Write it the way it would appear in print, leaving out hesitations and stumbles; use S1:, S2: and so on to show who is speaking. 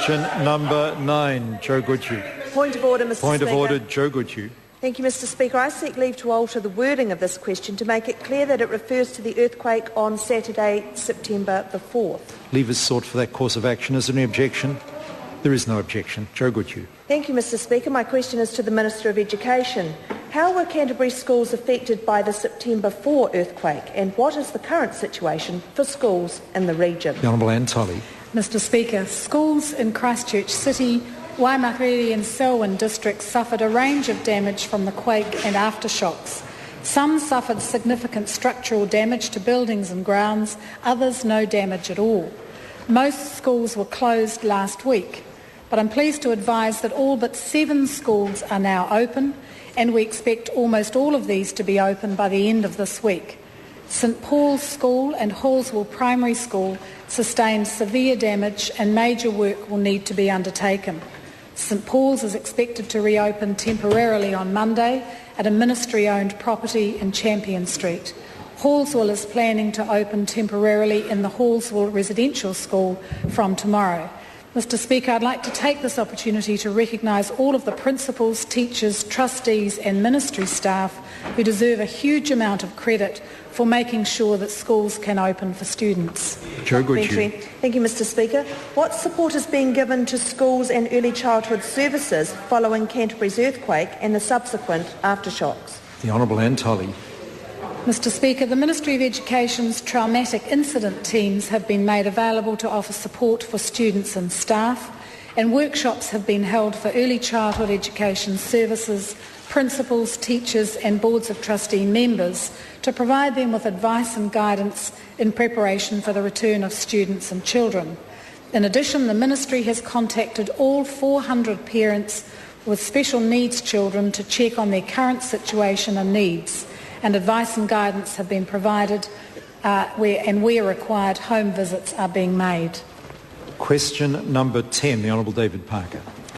S1: Question number 9, Joe Goodhew.
S2: Point of order, Mr. Speaker.
S1: Point of order, Joe Goodhew.
S2: Thank you, Mr. Speaker. I seek leave to alter the wording of this question to make it clear that it refers to the earthquake on Saturday, September the 4th.
S1: Leave is sought for that course of action. Is there any objection? There is no objection. Joe Goodhew.
S2: Thank you, Mr. Speaker. My question is to the Minister of Education. How were Canterbury schools affected by the September 4 earthquake, and what is the current situation for schools in the region?
S1: The Honourable Anne Tully.
S3: Mr. Speaker, schools in Christchurch City, Waimakariri and Selwyn districts suffered a range of damage from the quake and aftershocks. Some suffered significant structural damage to buildings and grounds, others no damage at all. Most schools were closed last week, but I'm pleased to advise that all but 7 schools are now open, and we expect almost all of these to be open by the end of this week. St Paul's School and Hallswell Primary School sustained severe damage and major work will need to be undertaken. St Paul's is expected to reopen temporarily on Monday at a ministry-owned property in Champion Street. Hallswell is planning to open temporarily in the Hallswell Residential School from tomorrow. Mr. Speaker, I'd like to take this opportunity to recognise all of the principals, teachers, trustees and ministry staff who deserve a huge amount of credit for making sure that schools can open for students.
S1: Joe Goodhew.
S2: Thank you, Mr. Speaker. What support is being given to schools and early childhood services following Canterbury's earthquake and the subsequent aftershocks?
S1: The Honourable Anne Tully.
S3: Mr. Speaker, the Ministry of Education's traumatic incident teams have been made available to offer support for students and staff, and workshops have been held for early childhood education services, principals, teachers and boards of trustee members to provide them with advice and guidance in preparation for the return of students and children. In addition, the Ministry has contacted all 400 parents with special needs children to check on their current situation and needs, and advice and guidance have been provided where required, home visits are being made.
S1: Question number 10, the Honourable David Parker.